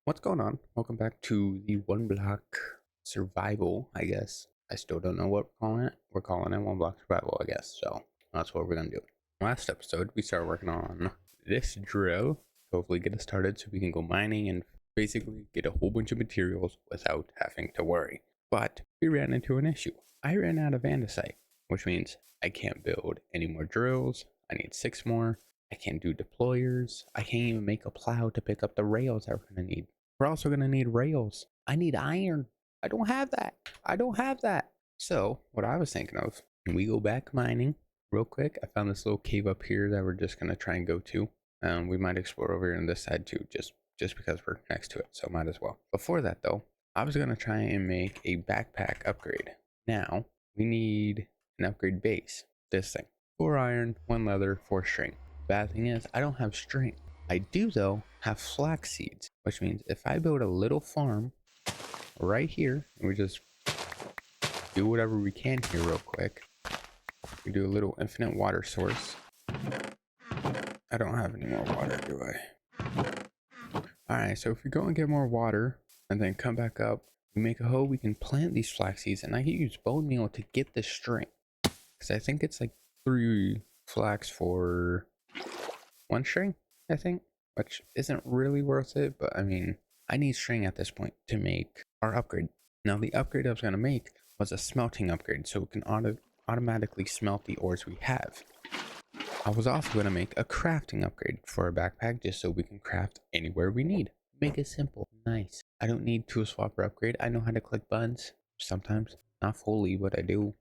What's going on? Welcome back to the one block survival, I guess. I still don't know what we're calling it. We're calling it one block survival, I guess. So that's what we're gonna do. Last episode, we started working on this drill. Hopefully get it started so we can go mining and basically get a whole bunch of materials without having to worry. But we ran into an issue. I ran out of andesite, which means I can't build any more drills. I need 6 more. I can't do deployers. I can't even make a plow to pick up the rails that we're gonna need. We're also gonna need rails. I need iron. I don't have that. I don't have that. So what I was thinking of, we go back mining real quick. I found this little cave up here that we're just gonna try and go to. We might explore over here on this side too, just because we're next to it. So might as well. Before that though, I was gonna try and make a backpack upgrade. Now we need an upgrade base. This thing: 4 iron, 1 leather, 4 string. Bad thing is I don't have string. I do though have flax seeds, which means if I build a little farm right here and we just do whatever we can here real quick, we do a little infinite water source. I don't have any more water, do I? Alright, so if we go and get more water and then come back up, we make a hoe, we can plant these flax seeds, and I can use bone meal to get the string, because I think it's like 3 flax for 1 string, I think, which isn't really worth it, but I mean, I need string at this point to make our upgrade. Now, the upgrade I was going to make was a smelting upgrade, so we can automatically smelt the ores we have. I was also going to make a crafting upgrade for a backpack, just so we can craft anywhere we need. Make it simple, nice. I don't need tool swapper upgrade. I know how to click buttons sometimes, not fully, but I do.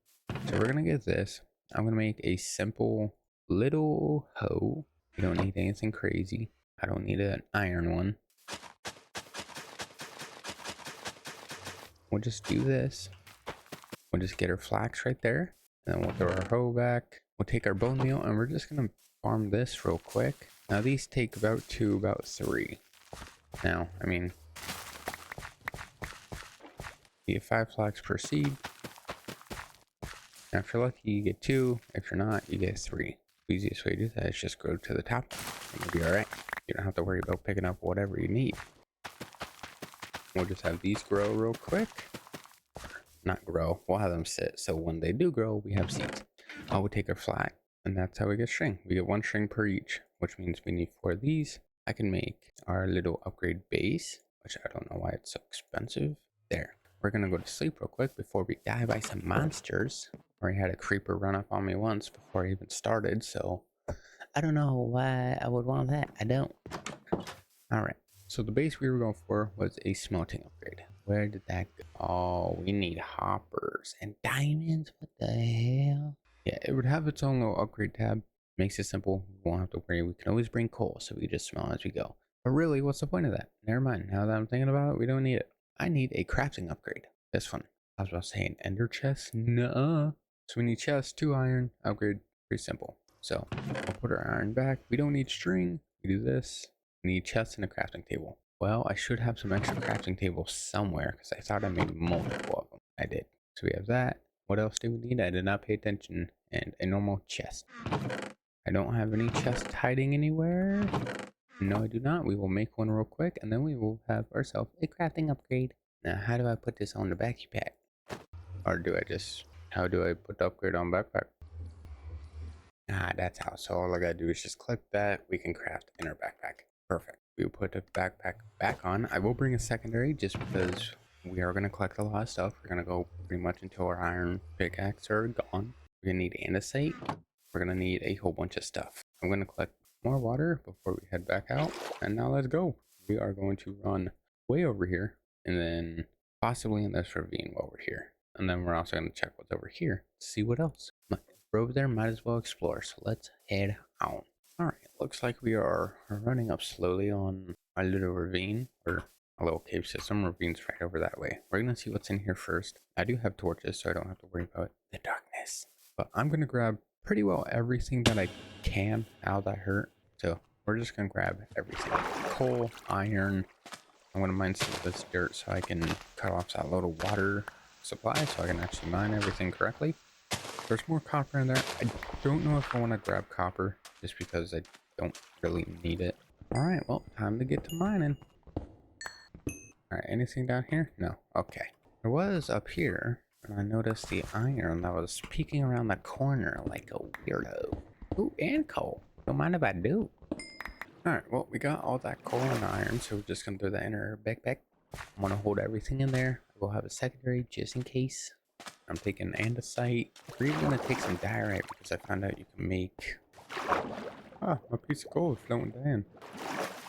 So we're going to get this. I'm going to make a simple little hoe. You don't need anything crazy. I don't need an iron one. We'll just do this. We'll just get our flax right there. And then we'll throw our hoe back. We'll take our bone meal and we're just going to farm this real quick. Now these take about 3. Now, I mean, you get 5 flax per seed. Now if you're lucky, you get 2. If you're not, you get 3. The easiest way to do that is just go to the top and you'll be alright. You don't have to worry about picking up whatever you need. We'll just have these grow real quick. Not grow, we'll have them sit, so when they do grow, we have seeds. I will take our flax, and that's how we get string. We get 1 string per each, which means we need 4 of these. I can make our little upgrade base, which I don't know why it's so expensive. There. We're gonna go to sleep real quick before we die by some monsters. I already had a creeper run up on me once before I even started, so I don't know why I would want that. I don't. Alright, so the base we were going for was a smelting upgrade. Where did that go? Oh, we need hoppers and diamonds. What the hell? Yeah, it would have its own little upgrade tab. Makes it simple. We won't have to worry. We can always bring coal, so we just smell as we go. But really, what's the point of that? Never mind. Now that I'm thinking about it, we don't need it. I need a crafting upgrade. This one. I was about to say an ender chest. Nuh-uh. So we need chest, 2 iron, upgrade. Pretty simple. So I'll put our iron back. We don't need string. We do this. We need chests and a crafting table. Well, I should have some extra crafting tables somewhere because I thought I made multiple of them. I did. So we have that. What else do we need? I did not pay attention. And a normal chest. I don't have any chest hiding anywhere. No, I do not. We will make one real quick and then we will have ourselves a crafting upgrade. Now, how do I put this on the backpack? Or do I just... How do I put the upgrade on backpack? Ah, that's how. So all I gotta do is just click that. We can craft in our backpack. Perfect. We will put the backpack back on. I will bring a secondary just because we are going to collect a lot of stuff. We're going to go pretty much until our iron pickaxe are gone. We're going to need andesite. We're going to need a whole bunch of stuff. I'm going to collect more water before we head back out. And now let's go. We are going to run way over here and then possibly in this ravine while we're here. And then we're also going to check what's over here to see what else. We're over there, might as well explore. So let's head on. Alright, looks like we are running up slowly on our little ravine, or a little cave system. Ravine's right over that way. We're gonna see what's in here first. I do have torches, so I don't have to worry about the darkness. But I'm gonna grab pretty well everything that I can out of that hurt. So we're just gonna grab everything. Coal, iron. I'm gonna mine some of this dirt so I can cut off that little water supply so I can actually mine everything correctly. There's more copper in there. I don't know if I want to grab copper just because I don't really need it. Alright, well, time to get to mining. Alright, anything down here? No. Okay. There was up here, and I noticed the iron that was peeking around the corner like a weirdo. Ooh, and coal. Don't mind if I do. Alright, well, we got all that coal and iron, so we're just gonna throw that in our backpack. I'm gonna hold everything in there. We'll have a secondary just in case. I'm taking andesite. We're even gonna take some diorite because I found out you can make... Ah, a piece of gold floating down.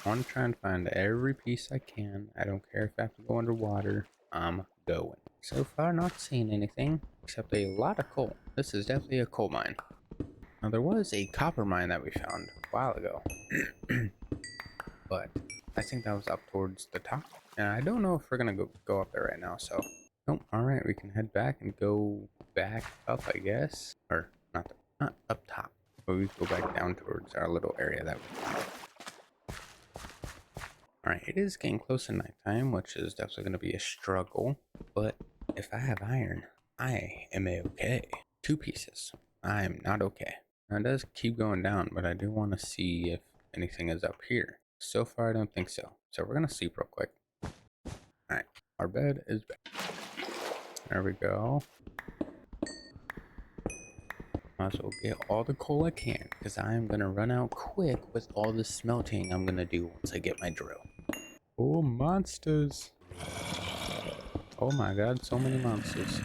I want to try and find every piece I can. I don't care if I have to go underwater. I'm going. So far, not seeing anything except a lot of coal. This is definitely a coal mine. Now, there was a copper mine that we found a while ago, but I think that was up towards the top. And I don't know if we're gonna go up there right now. So, nope. All right, we can head back and go back up, I guess, or not up top. But we go back down towards our little area that we found. Alright, it is getting close to nighttime, which is definitely going to be a struggle, but if I have iron, I am okay. 2 pieces. I am not okay. Now it does keep going down, but I do want to see if anything is up here. So far, I don't think so. So we're going to sleep real quick. Alright, our bed is back. There we go. Might as well get all the coal I can, because I am going to run out quick with all the smelting I'm going to do once I get my drill. Oh, monsters. Oh my god, so many monsters.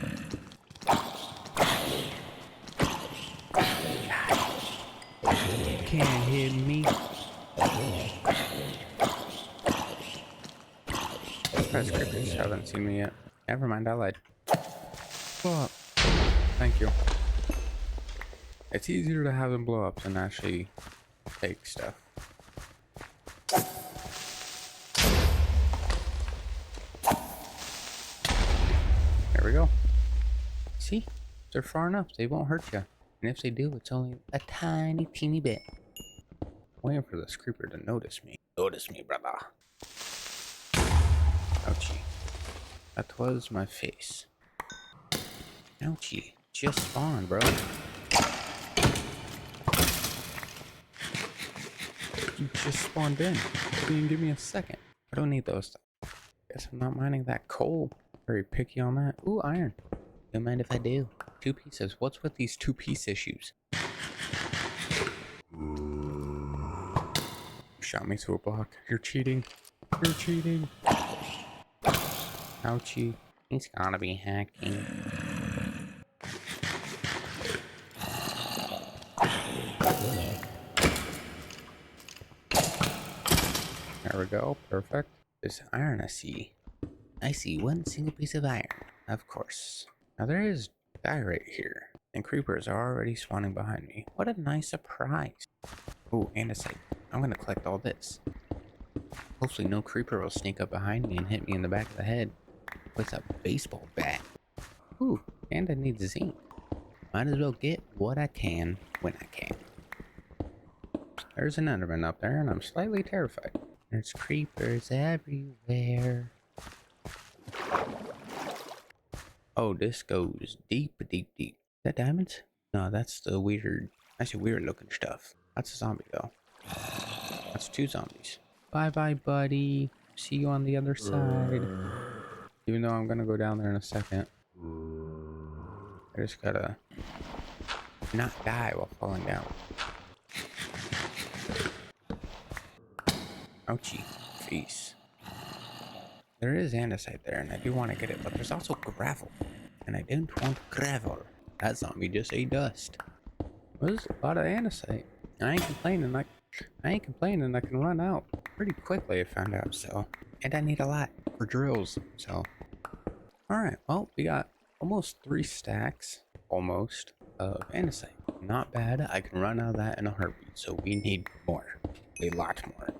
Can't hit me. Surprise creepers haven't seen me yet. Never mind, I lied. Blow up. Thank you. It's easier to have them blow up than actually take stuff. There we go. See? They're far enough. They won't hurt you. And if they do, it's only a tiny, teeny bit. Waiting for this creeper to notice me. Notice me, brother. Ouchie. That was my face. Ouchie. Just spawned, bro. You just spawned in. You didn't give me a second. I don't need those. Guess I'm not mining that coal. Very picky on that. Ooh, iron. Don't mind if I do. 2 pieces. What's with these 2-piece issues? Shot me through a block. You're cheating. You're cheating. Ouchie. He's gotta be hacking. There we go. Perfect. This iron I see. I see 1 single piece of iron. Of course. Now there is diorite here. And creepers are already spawning behind me. What a nice surprise. Ooh, andesite. I'm gonna collect all this. Hopefully no creeper will sneak up behind me and hit me in the back of the head with a baseball bat. Ooh, and I need zinc. Might as well get what I can when I can. There's an enderman up there and I'm slightly terrified. There's creepers everywhere. Oh, this goes deep, deep, deep. Is that diamonds? No, that's the weird, looking stuff. That's a zombie though. That's 2 zombies. Bye bye, buddy. See you on the other side. Even though I'm gonna go down there in a second. I just gotta not die while falling down. Ouchie. Face. There is andesite there, and I do want to get it, but there's also gravel. And I don't want gravel. That zombie just ate dust. There's a lot of andesite. I ain't complaining, I can run out pretty quickly, I found out, so. And I need a lot for drills, so. Alright, well, we got almost 3 stacks, almost, of andesite. Not bad, I can run out of that in a heartbeat, so we need more. A lot more.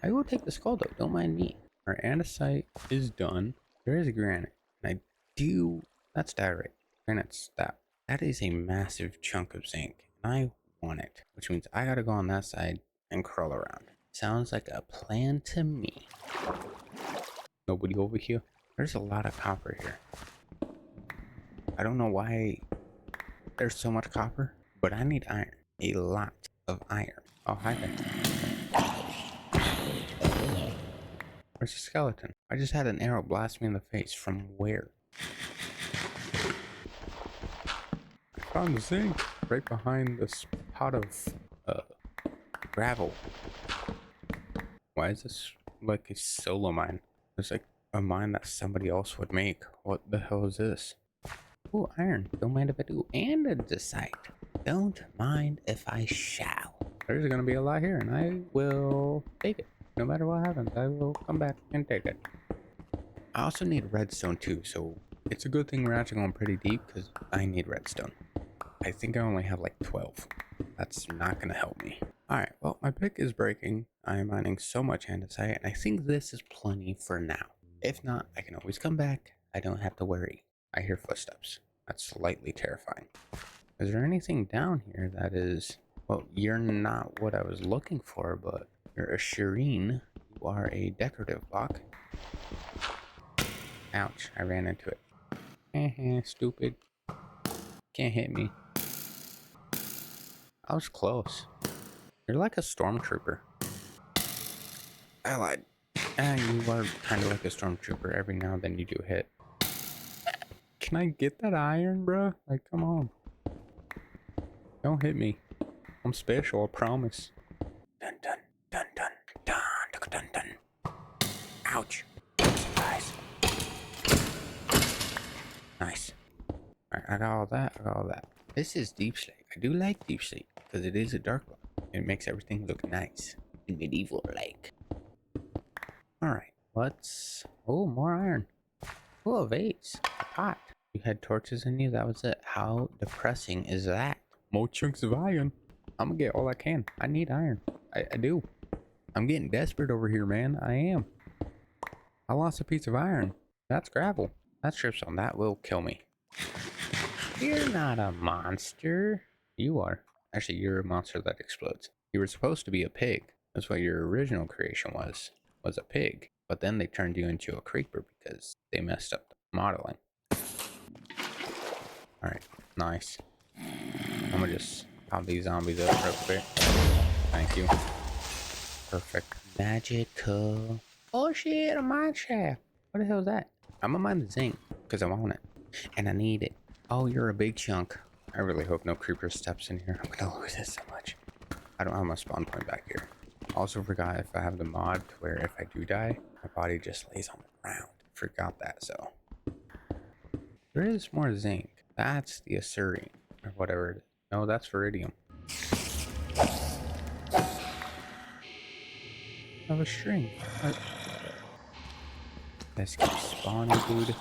I will take the skull though, don't mind me. Our andesite is done. There is a granite, and I do, that's diorite. Granite's that is a massive chunk of zinc, and I want it, which means I gotta go on that side and crawl around. Sounds like a plan to me. Nobody over here. There's a lot of copper here. I don't know why there's so much copper, but I need iron. A lot of iron. Oh, hi there. Where's the skeleton? I just had an arrow blast me in the face. From where? I found the zinc right behind this pot of gravel. Why is this like a solo mine? It's like a mine that somebody else would make. What the hell is this? Oh, iron. Don't mind if I do. And a decide. Don't mind if I shall. There's gonna be a lot here, and I will take it. No matter what happens, I will come back and take it. I also need redstone too, so it's a good thing we're actually going pretty deep because I need redstone. I think I only have like 12. That's not gonna help me. Alright, well, my pick is breaking. I am mining so much andesite, and I think this is plenty for now. If not, I can always come back. I don't have to worry. I hear footsteps. That's slightly terrifying. Is there anything down here that is... Well, you're not what I was looking for, but you're a Shireen. You are a decorative block. Ouch, I ran into it. Stupid. Can't hit me. I was close. You're like a stormtrooper. I lied. You are kind of like a stormtrooper. Every now and then you do hit. Can I get that iron, bruh? Like, come on. Don't hit me. I'm special, I promise. Dun dun dun dun dun dun dun dun. Ouch. Nice. Nice. Alright, I got all that. I got all that. This is Deep Slate. I do like Deep Slate because it is a dark block. It makes everything look nice and medieval like. Alright, let's... Oh, more iron. Oh, a vase. A pot. You had torches in you? That was it. How depressing is that? More chunks of iron. I'm gonna get all I can. I need iron. I do. I'm getting desperate over here, man. I am. I lost a piece of iron. That's gravel. That's stripstone. That will kill me. You're not a monster. You are. Actually, you're a monster that explodes. You were supposed to be a pig. That's what your original creation was a pig. But then they turned you into a creeper because they messed up the modeling. Alright, nice. I'm gonna just pop these zombies up real quick. Thank you. Perfect. Magical. Oh shit, a mine shaft. What the hell is that? I'm gonna mine the zinc because I want it. And I need it. Oh, you're a big chunk. I really hope no creeper steps in here. I'm gonna lose it so much. I don't have my spawn point back here. Also forgot if I have the mod to where if I do die, my body just lays on the ground. Forgot that, so. There is more zinc. That's the Assyrian, or whatever it is. No, that's Viridium. I have a string. This keeps spawning, dude.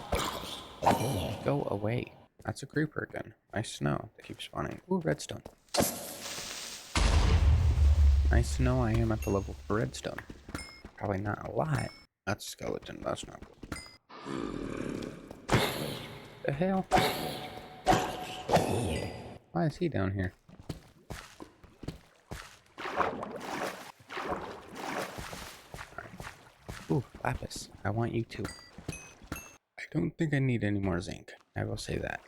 Go away. That's a creeper again. Nice to know. They keep spawning. Ooh, redstone. Nice to know I am at the level for redstone. Probably not a lot. That's a skeleton. That's not good. The hell? Why is he down here? Right. Ooh, lapis. I want you too. I don't think I need any more zinc. I will say that.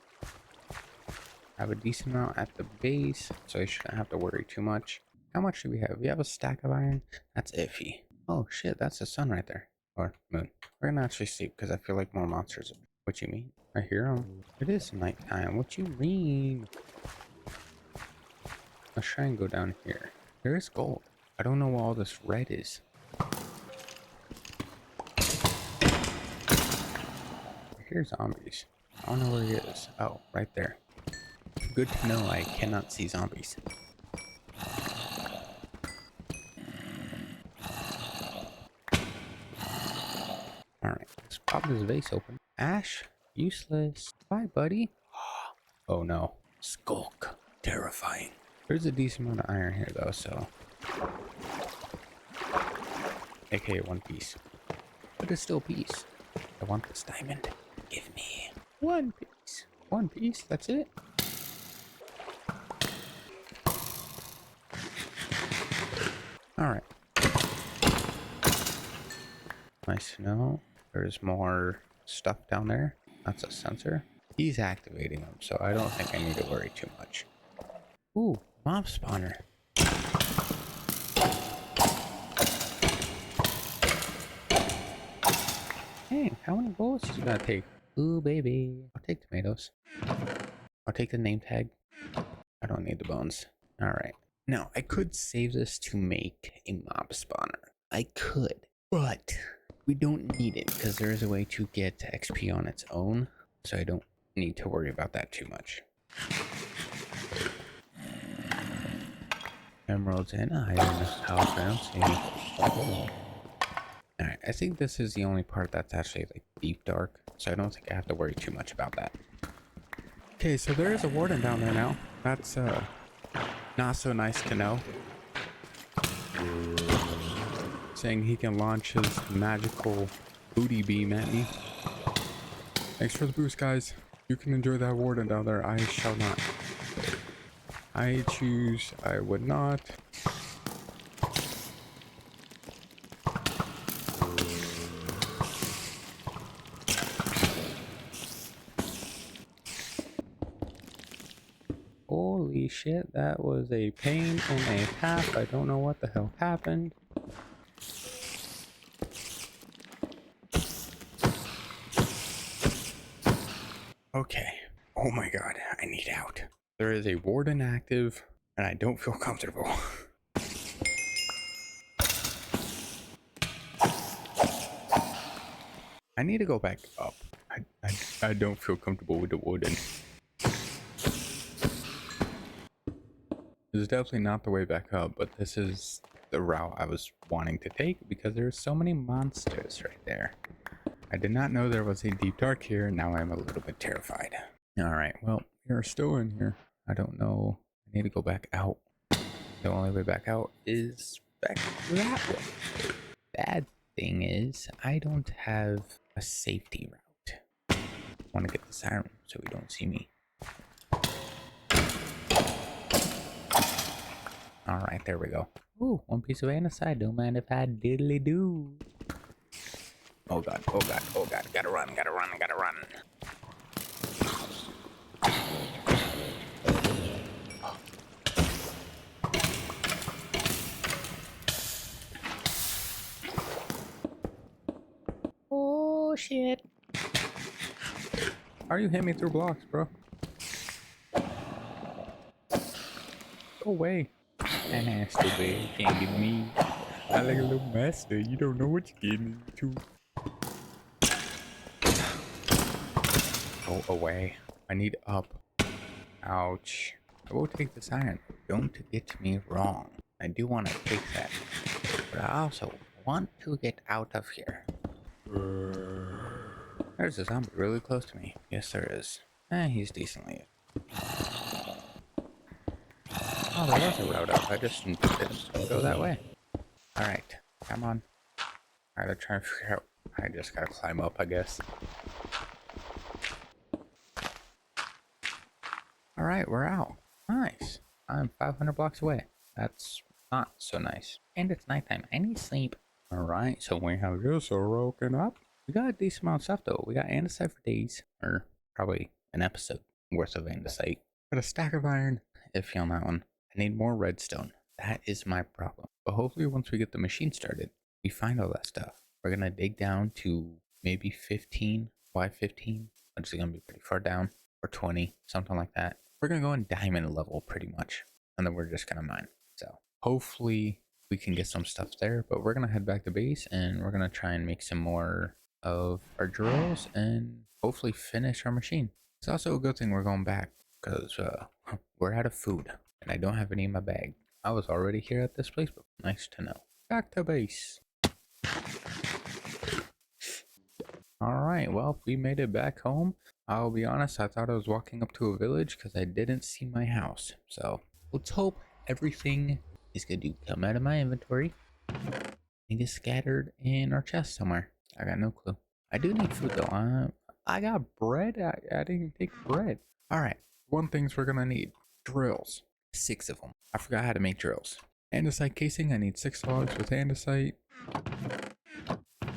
I have a decent amount at the base, so I shouldn't have to worry too much. How much do we have? We have a stack of iron. That's iffy. Oh shit, that's the sun right there. Or moon. We're gonna actually sleep because I feel like more monsters. What you mean? I hear them. It is nighttime. What you mean? Let's try and go down here. There is gold. I don't know what all this red is. I hear zombies. I don't know where he is. Oh, right there. Good to know I cannot see zombies. Alright, let's pop this vase open. Ash, useless. Bye, buddy. Oh no. Skulk. Terrifying. There's a decent amount of iron here though, so. AKA one piece. But it's still a piece. I want this diamond. Give me one piece. One piece, that's it. Alright. Nice to know. There's more stuff down there. That's a sensor. He's activating them, so I don't think I need to worry too much. Ooh, mob spawner. Hey, how many bullets you gotta take? Ooh, baby. I'll take tomatoes. I'll take the name tag. I don't need the bones. Alright. Now, I could save this to make a mob spawner. I could. But we don't need it because there is a way to get XP on its own. So I don't need to worry about that too much. Emeralds and iron house rounds. Alright, I think this is the only part that's actually like deep dark. So I don't think I have to worry too much about that. Okay, so there is a warden down there now. That's not so nice to know. Saying he can launch his magical booty beam at me. Thanks for the boost, guys. You can enjoy that warden down there. I shall not. I choose I would not. Holy shit, that was a pain and a half. I don't know what the hell happened. Okay. Oh my god, I need out. There is a warden active, and I don't feel comfortable. I need to go back up. I don't feel comfortable with the warden. This is definitely not the way back up, but this is the route I was wanting to take because there's so many monsters right there. I did not know there was a deep dark here, and now I'm a little bit terrified. Alright, well, you're still in here. I don't know. I need to go back out. The only way back out is back that way. Bad thing is, I don't have a safety route. I want to get the siren so he don't see me. Alright, there we go. Ooh, one piece of andesite. Don't mind if I diddly do. Oh god, oh god, oh god. Gotta run, gotta run, gotta run. Oh shit. How are you hitting me through blocks, bro? Go away. Stupid. Can't get me. I like a little master. You don't know what you're getting into. Go away. I need up. Ouch. I will take this iron. Don't get me wrong. I do want to take that. But I also want to get out of here. There's a zombie really close to me. Yes, there is. He's decently. Oh, there was a route up. I just didn't go that way. Alright, come on. I gotta try and figure out. I just gotta climb up, I guess. Alright, we're out. Nice. I'm 500 blocks away. That's not so nice. And it's nighttime. I need sleep. Alright, so we have just woken up. We got a decent amount of stuff though. We got andesite for days. Or probably an episode worth of andesite. Got a stack of iron. Iffy on that one. I need more redstone. That is my problem. But hopefully once we get the machine started, we find all that stuff. We're gonna dig down to maybe 15. Why 15? Which is gonna be pretty far down. Or 20, something like that. We're gonna go in diamond level pretty much. And then we're just gonna mine. So hopefully we can get some stuff there. But we're gonna head back to base and we're gonna try and make some more of our drills and hopefully finish our machine. It's also a good thing we're going back because we're out of food and I don't have any in my bag. I was already here at this place, but nice to know. Back to base. Alright, well, we made it back home. I'll be honest, I thought I was walking up to a village because I didn't see my house. So, let's hope everything is going to come out of my inventory and get scattered in our chest somewhere. I got no clue. I do need food though. I got bread. I didn't take bread. Alright, one things we're going to need. Drills. 6 of them. I forgot how to make drills. Andesite casing. I need 6 logs with andesite. Alright,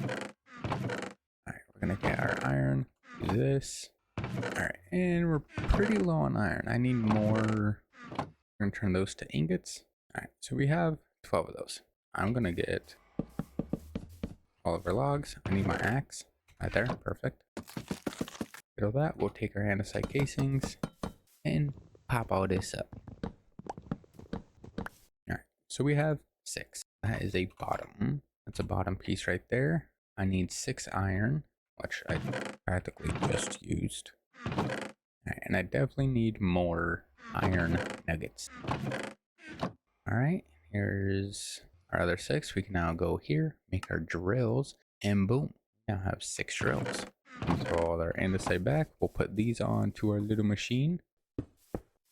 we're going to get our iron. Do this. Alright, and we're pretty low on iron. I need more. We're going to turn those to ingots. Alright, so we have 12 of those. I'm going to get all of our logs. I need my axe. Right there, perfect. Get all that. We'll take our andesite casings and pop all this up. Alright, so we have 6. That is a bottom. That's a bottom piece right there. I need 6 iron, which I practically just used. Alright, and I definitely need more iron nuggets. Alright, here's our other 6. We can now go here, make our drills, and boom, we now have 6 drills. And throw all our andesite back. We'll put these on to our little machine.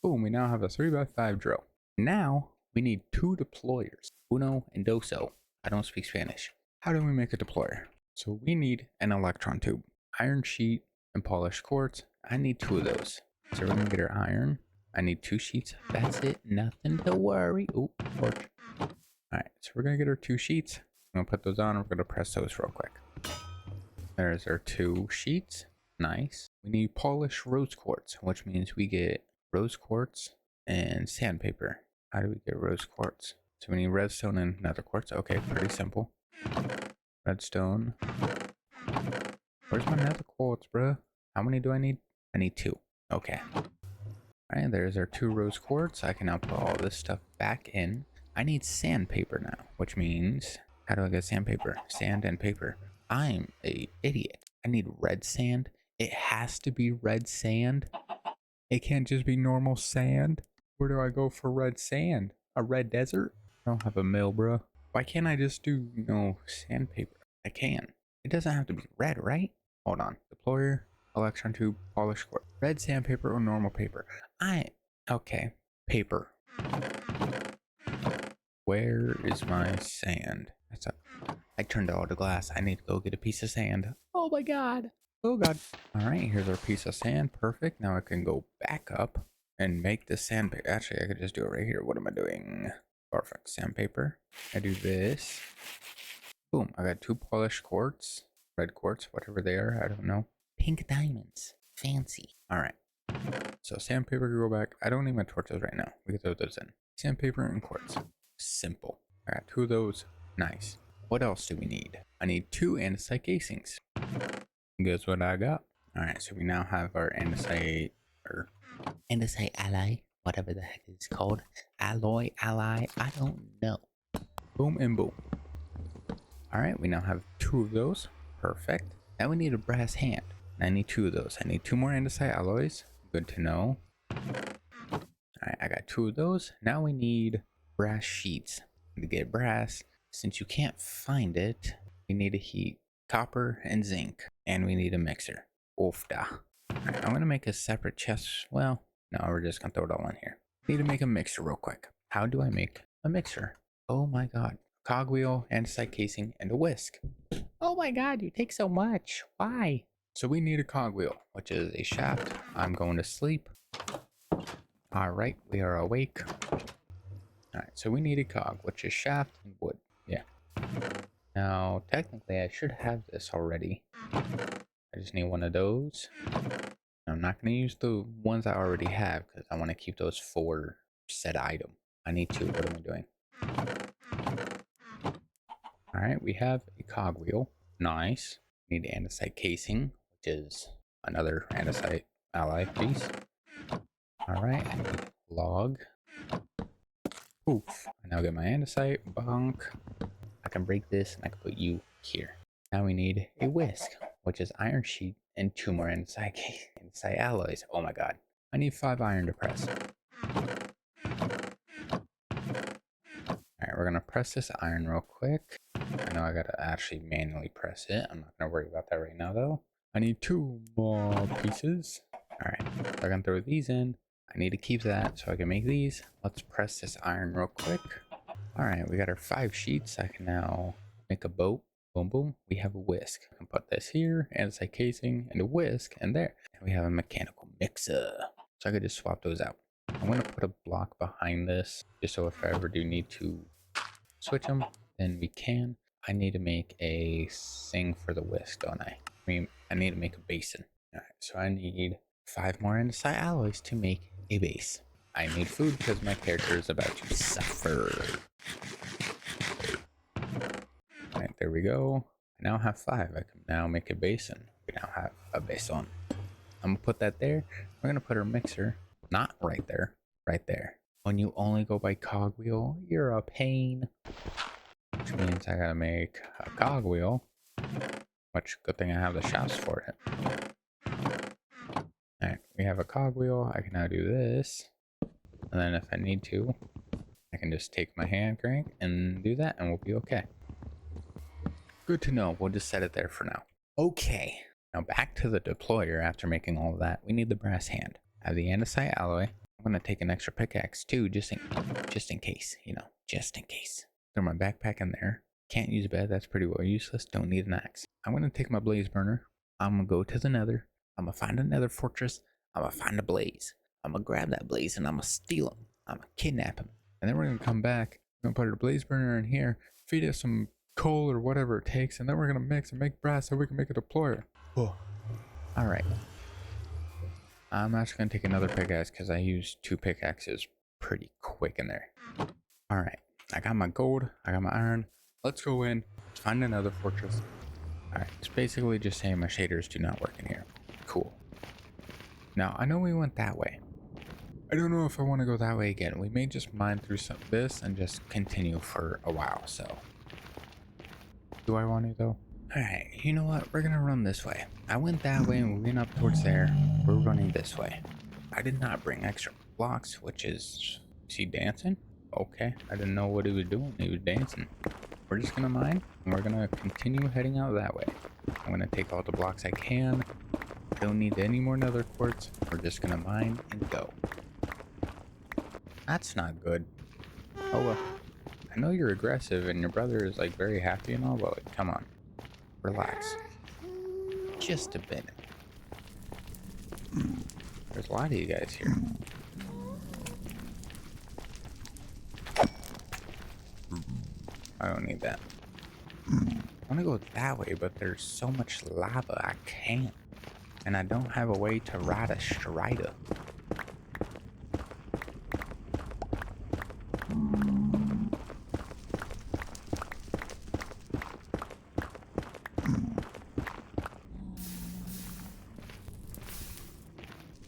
Boom, we now have a 3x5 drill. Now, we need 2 deployers, uno and doso. I don't speak Spanish. How do we make a deployer? So we need an electron tube, iron sheet, and polished quartz. I need 2 of those. So we're gonna get our iron. I need 2 sheets. That's it, nothing to worry. Oh, torch. All right, so we're gonna get our 2 sheets. I'm gonna put those on. We're gonna press those real quick. There's our 2 sheets. Nice. We need polished rose quartz, which means we get rose quartz and sandpaper. How do we get rose quartz? So we need redstone and nether quartz. Okay, pretty simple. Redstone. Where's my nether quartz, bro? How many do I need? I need 2. Okay. Alright, there's our 2 rose quartz. I can now put all this stuff back in. I need sandpaper now, which means, how do I get sandpaper? Sand and paper. I'm a idiot. I need red sand. It has to be red sand. It can't just be normal sand. Where do I go for red sand? A red desert? I don't have a mill, bro. Why can't I just do, sandpaper? I can. It doesn't have to be red, right? Hold on. Deployer, electron tube, polish quartz. Red sandpaper or normal paper? Okay. Paper. Where is my sand? I turned all to glass. I need to go get a piece of sand. Oh my god. Oh god. Alright, here's our piece of sand. Perfect. Now I can go back up and make the sandpaper. Actually, I could just do it right here. What am I doing? Perfect. Sandpaper. I do this. Boom. I got 2 polished quartz. Red quartz, whatever they are. I don't know. Pink diamonds. Fancy. Alright. So sandpaper can go back. I don't need my torches right now. We can throw those in. Sandpaper and quartz. Simple. I got 2 of those. Nice. What else do we need? I need 2 andesite casings. Guess what I got? Alright, so we now have our andesite alloy, whatever the heck it's called. Alloy, I don't know. Boom and boom. Alright, we now have 2 of those. Perfect. Now we need a brass hand. I need 2 of those. I need 2 more andesite alloys. Good to know. Alright, I got 2 of those. Now we need brass sheets. To get brass, since you can't find it, we need to heat copper and zinc. And we need a mixer. Oofda. Alright, I'm gonna make a separate chest. Well, no, we're just gonna throw it all in here. Need to make a mixer real quick. How do I make a mixer? Oh my god. Cogwheel, andesite casing, and a whisk. Oh my god, you take so much. Why? So we need a cogwheel, which is a shaft. I'm going to sleep. Alright, we are awake. Alright, so we need a cog, which is shaft and wood. Yeah. Now, technically, I should have this already. I just need 1 of those. I'm not going to use the ones I already have because I want to keep those for said item. I need 2. What am I doing? Alright, we have a cogwheel. Nice. We need andesite casing, which is another andesite ally piece. Alright, I need log. Oof. I now get my andesite. Bonk. I can break this and I can put you here. Now we need a whisk, which is iron sheet and 2 more andesite alloys. Oh my god. I need 5 iron to press. Alright, we're gonna press this iron real quick. I know I gotta actually manually press it. I'm not gonna worry about that right now though. I need 2 more pieces. Alright, so I'm gonna throw these in. I need to keep that so I can make these. Let's press this iron real quick. Alright, we got our 5 sheets. I can now make a boat. Boom, boom. We have a whisk. I can put this here, andesite casing, and a whisk, and there. And we have a mechanical mixer. So I could just swap those out. I'm going to put a block behind this, just so if I ever do need to switch them, then we can. I need to make a thing for the whisk, don't I? I mean, I need to make a basin. Alright, so I need 5 more andesite alloys to make a base. I need food because my character is about to suffer. Alright, there we go. I now have 5. I can now make a basin. We now have a basin. I'm gonna put that there. We're gonna put our mixer, not right there, right there. When you only go by cogwheel, you're a pain. Which means I gotta make a cogwheel. Which, good thing I have the shafts for it. Alright, we have a cogwheel. I can now do this. And then if I need to, I can just take my hand crank and do that and we'll be okay. Good to know. We'll just set it there for now. Okay. Now back to the deployer. After making all of that, we need the brass hand. I have the andesite alloy. I'm going to take an extra pickaxe too, just in case, you know, just in case. Throw my backpack in there. Can't use a bed. That's pretty well useless. Don't need an axe. I'm going to take my blaze burner. I'm going to go to the nether. I'm going to find another fortress. I'm going to find a blaze. I'm going to grab that blaze and I'm going to steal him. I'm going to kidnap him. And then we're going to come back. I'm going to put a blaze burner in here. Feed it some coal or whatever it takes. And then we're going to mix and make brass so we can make a deployer. Oh. Alright. I'm actually going to take another pickaxe because I used 2 pickaxes pretty quick in there. Alright. I got my gold. I got my iron. Let's go in. Find another fortress. Alright. It's basically just saying my shaders do not work in here. Cool. Now, I know we went that way. I don't know if I want to go that way again. We may just mine through this and just continue for a while, so. Do I want to though? Alright, you know what? We're gonna run this way. I went that way and we went up towards there. We're running this way. I did not bring extra blocks, which is... Is he dancing? Okay, I didn't know what he was doing. He was dancing. We're just gonna mine and we're gonna continue heading out that way. I'm gonna take all the blocks I can. I don't need any more nether quartz. We're just gonna mine and go. That's not good. Oh well. I know you're aggressive and your brother is like very happy and all, but like, come on. Relax. Just a bit. There's a lot of you guys here. I don't need that. I want to go that way, but there's so much lava I can't. And I don't have a way to ride a strider.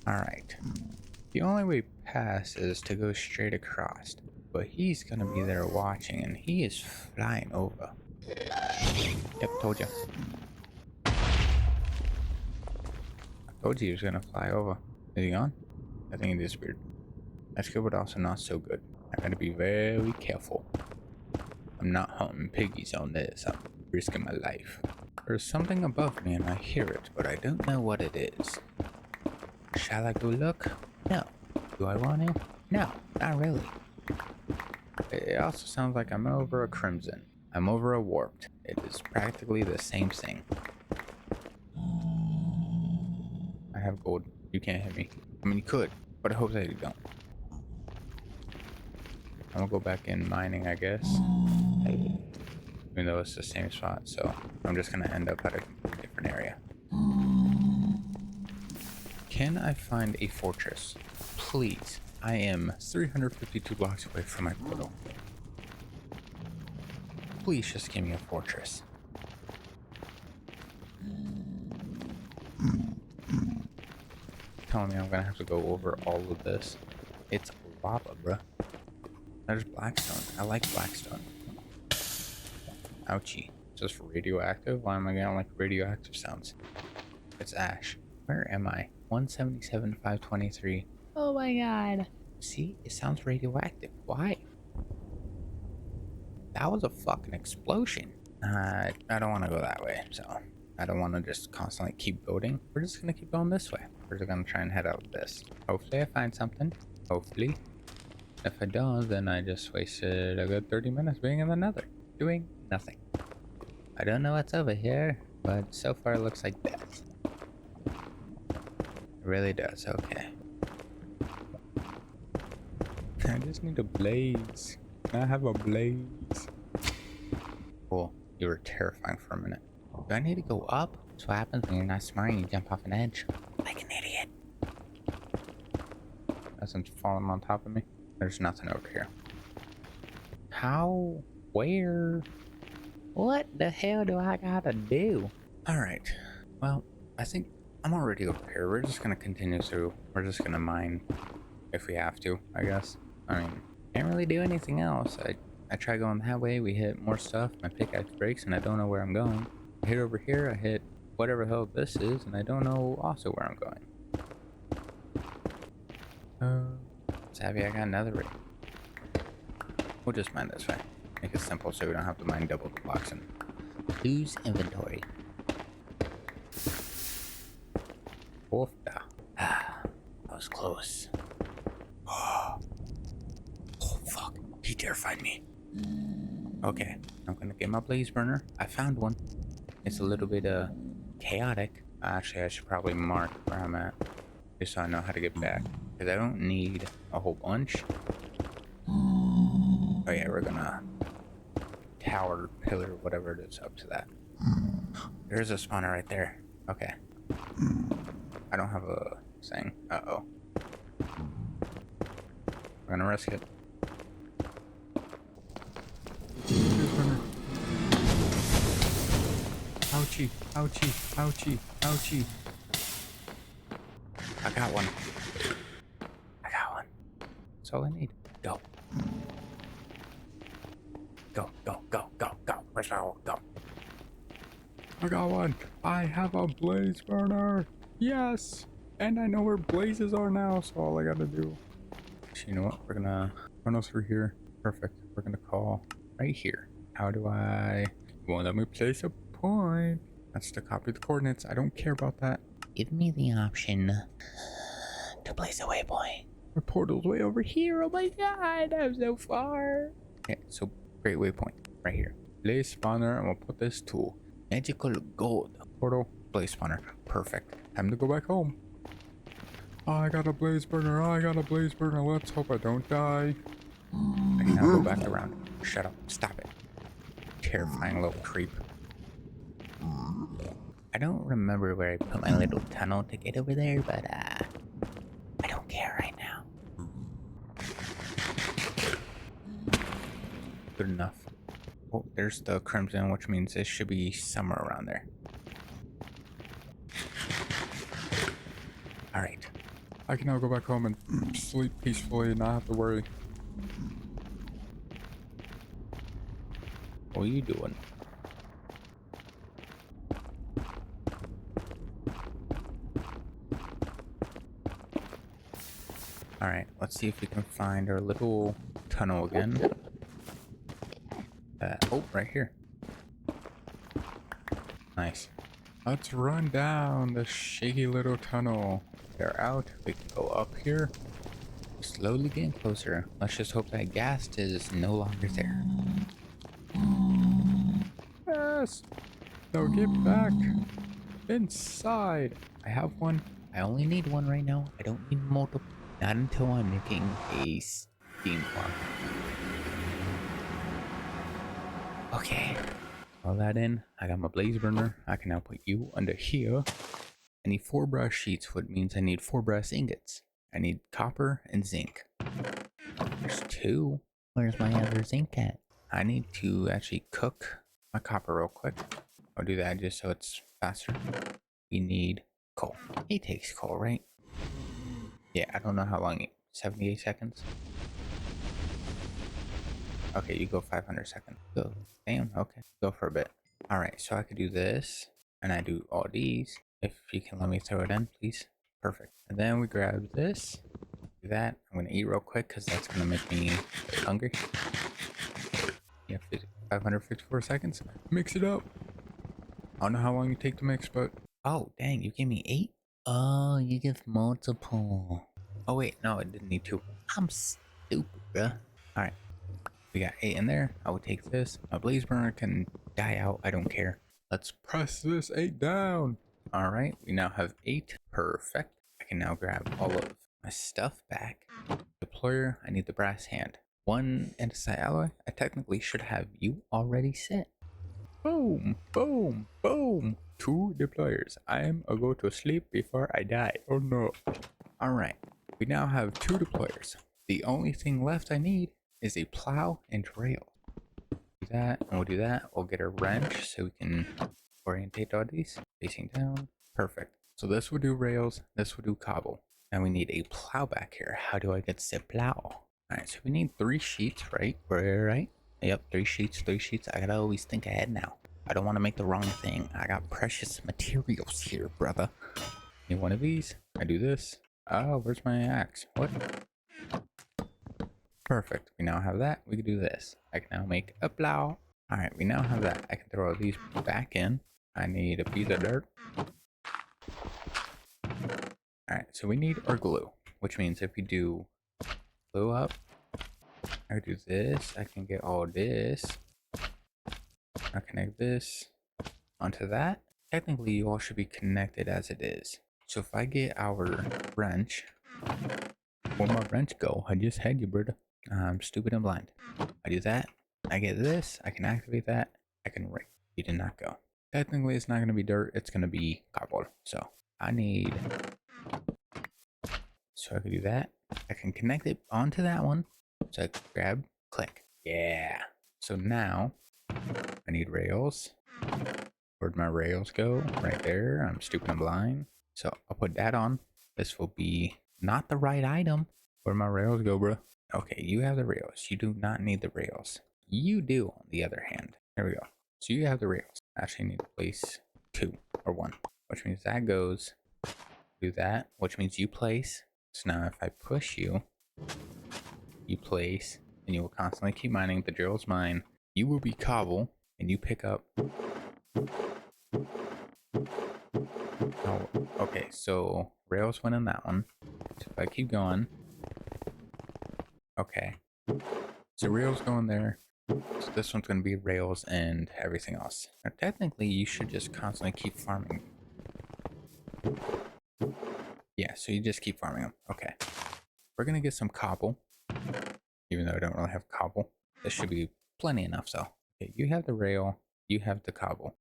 Alright. The only way past is to go straight across. But he's gonna be there watching and he is flying over. Yep, told you. I told you he was gonna fly over. Is he gone? I think he disappeared. That's good, but also not so good. I gotta be very careful. I'm not hunting piggies on this. I'm risking my life. There's something above me and I hear it, but I don't know what it is. Shall I go look? No. Do I want to? No, not really. It also sounds like I'm over a crimson. I'm over a warped. It is practically the same thing. I have gold. You can't hit me. I mean, you could, but I hope that you don't. I'm gonna go back in mining, I guess. Even though it's the same spot, so I'm just gonna end up at a completely different area. Can I find a fortress? Please. I am 352 blocks away from my portal. Please just give me a fortress. Telling me I'm gonna have to go over all of this. It's lava, bruh. There's blackstone. I like blackstone. Ouchie. Is this radioactive? Why am I getting like radioactive sounds? It's ash. Where am I? 177, 523. Oh my god. See? It sounds radioactive. Why? That was a fucking explosion. I don't want to go that way, so I don't want to just constantly keep building. We're just going to keep going this way. We're just going to try and head out this. Hopefully I find something. Hopefully. If I don't, then I just wasted a good 30 minutes being in the nether. Doing nothing. I don't know what's over here, but so far it looks like death. It really does, okay. I just need a blaze. Can I have a blaze? Cool. You were terrifying for a minute. Do I need to go up? That's what happens when you're not smart and you jump off an edge. Like an idiot. Nothing's falling on top of me. There's nothing over here. How? Where? What the hell do I gotta do? Alright. Well, I think I'm already over here. We're just gonna continue through. We're just gonna mine if we have to, I guess. I mean, can't really do anything else. I try going that way, we hit more stuff, my pickaxe breaks, and I don't know where I'm going. I hit over here, I hit whatever the hell this is, and I don't know also where I'm going. Savvy, I got another rig. We'll just mine this way. Make it simple so we don't have to mine double the blocks and lose inventory. Ah, that was close. Oh, fuck. He terrified me. Okay, I'm gonna get my blaze burner. I found one. It's a little bit chaotic. Actually, I should probably mark where I'm at just so I know how to get back. Because I don't need a whole bunch. Oh yeah, we're gonna tower, pillar, whatever it is up to that. There's a spawner right there. Okay. I don't have a thing. Uh-oh. We're gonna risk it. Ouchie, ouchie, ouchie, ouchie. I got one. I got one. That's all I need. Go. Go, go, go, go, go. Where's our go? I got one. I have a blaze burner. Yes. And I know where blazes are now, so all I gotta do. Actually, you know what? We're gonna run us through here. Perfect. We're gonna call right here. How do I... You won't let me place a point. That's to copy the coordinates. I don't care about that. Give me the option to place a waypoint. Our portal's way over here. Oh my god, I'm so far. Okay, so great waypoint right here. Blaze spawner, and we'll put this tool. Magical gold. Portal, blaze spawner. Perfect. Time to go back home. I got a blaze burner. I got a blaze burner. Let's hope I don't die. I can now go back around. Shut up. Stop it. Terrifying little creep. I don't remember where I put my little tunnel to get over there, but I don't care right now. Good enough. Oh, there's the crimson, which means it should be somewhere around there. Alright. I can now go back home and sleep peacefully and not have to worry. What are you doing? Alright, let's see if we can find our little tunnel again. Oh, right here. Nice. Let's run down the shaky little tunnel. They're out. We can go up here. Slowly getting closer. Let's just hope that ghast is no longer there. Yes! Now get back inside. I have one. I only need one right now. I don't need multiple. Not until I'm making a steam farm. Okay. All that in. I got my blaze burner. I can now put you under here. I need 4 brass sheets, which means I need 4 brass ingots. I need copper and zinc. There's 2. Where's my other zinc at? I need to actually cook my copper real quick. I'll do that just so it's faster. We need coal. It takes coal, right? Yeah, I don't know how long. 78 seconds? Okay, you go 500 seconds. Go. Damn, okay. Go for a bit. Alright, so I could do this. And I do all these. If you can let me throw it in, please. Perfect. And then we grab this. Do that. I'm going to eat real quick because that's going to make me hungry. Yeah, 554 seconds. Mix it up. I don't know how long you take to mix, but... Oh, dang, you gave me 8? Oh, you give multiple. Oh, wait, no, I didn't need 2. I'm stupid, bruh. Alright. We got 8 in there. I will take this. My blaze burner can die out. I don't care. Let's press this 8 down. Alright, we now have 8. Perfect. I can now grab all of my stuff back. Deployer, I need the brass hand. 1 andesite alloy. I technically should have you already set. Boom, boom, boom. 2 deployers. I am a go to sleep before I die. Oh no. Alright, we now have 2 deployers. The only thing left I need is a plow and rail. Do that, and we'll do that. We'll get a wrench so we can orientate all these facing down. Perfect. So this will do rails, this will do cobble. Now we need a plow back here. How do I get the plow? All right, so we need 3 sheets, right? Right? Yep, 3 sheets, 3 sheets. I gotta always think ahead now. I don't want to make the wrong thing. I got precious materials here, brother. Need one of these. I do this. Oh, where's my axe? What? Perfect. We now have that. We can do this. I can now make a plow. All right, we now have that. I can throw these back in. I need a piece of dirt. All right, so we need our glue, which means if we do glue up, I do this. I can get all this. I connect this onto that. Technically, you all should be connected as it is. So if I get our wrench, where'd my wrench go? I just had you, brother. I'm stupid and blind. I do that. I get this. I can activate that. I can ring. You did not go. Technically, it's not going to be dirt. It's going to be cardboard. So I need. So I can do that. I can connect it onto that one. So I grab, click. Yeah. So now I need rails. Where'd my rails go? Right there. I'm stupid and blind. So I'll put that on. This will be not the right item. Where'd my rails go, bro? Okay, you have the rails. You do not need the rails. You do, on the other hand. There we go. So you have the rails. Actually, need to place 2 or 1, which means that goes. Do that, which means you place. So now if I push you, you place, and you will constantly keep mining. The drill's mine. You will be cobble, and you pick up. Oh, okay, so rails went in that one. So if I keep going. Okay. So rails going there. So this one's going to be rails and everything else. Now, technically, you should just constantly keep farming. Yeah, so you just keep farming them. Okay. We're going to get some cobble. Even though I don't really have cobble. This should be plenty enough, so. Okay, you have the rail. You have the cobble.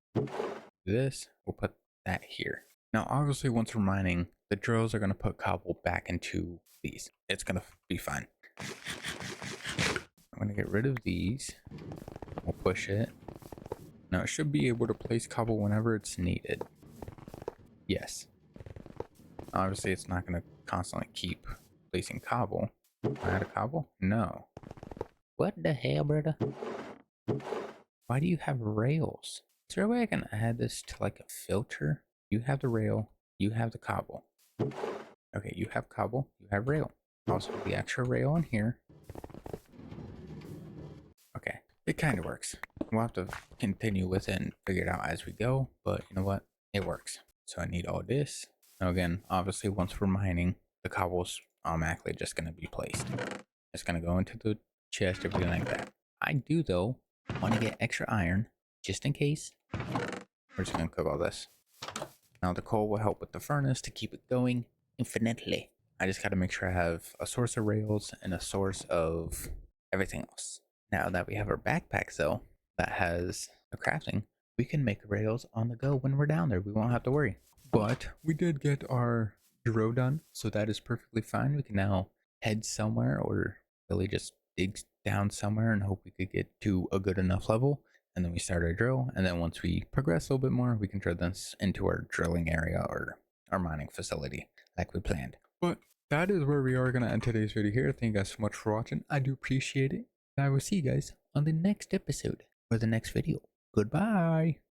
This, we'll put that here. Now, obviously, once we're mining, the drills are going to put cobble back into these. It's going to be fine. I'm going to get rid of these. We'll push it. Now, it should be able to place cobble whenever it's needed. Yes. Obviously, it's not going to constantly keep placing cobble. I had a cobble? No. What the hell, brother? Why do you have rails? Is there a way I can add this to like a filter? You have the rail. You have the cobble. Okay, you have cobble. You have rail. Also, the extra rail in here. Okay, it kind of works. We'll have to continue with it and figure it out as we go, but you know what? It works. So I need all this. Now again, obviously once we're mining, the cobble's automatically just going to be placed. It's going to go into the chest, everything like that. I do, though, want to get extra iron, just in case. We're just going to cook all this. Now the coal will help with the furnace to keep it going infinitely. I just got to make sure I have a source of rails and a source of everything else. Now that we have our backpack, though, that has a crafting, we can make rails on the go when we're down there. We won't have to worry. But we did get our drill done, so that is perfectly fine. We can now head somewhere or really just dig down somewhere and hope we could get to a good enough level. And then we start our drill. And then once we progress a little bit more, we can turn this into our drilling area or our mining facility like we planned. But that is where we are going to end today's video here. Thank you guys so much for watching. I do appreciate it. And I will see you guys on the next episode or the next video. Goodbye.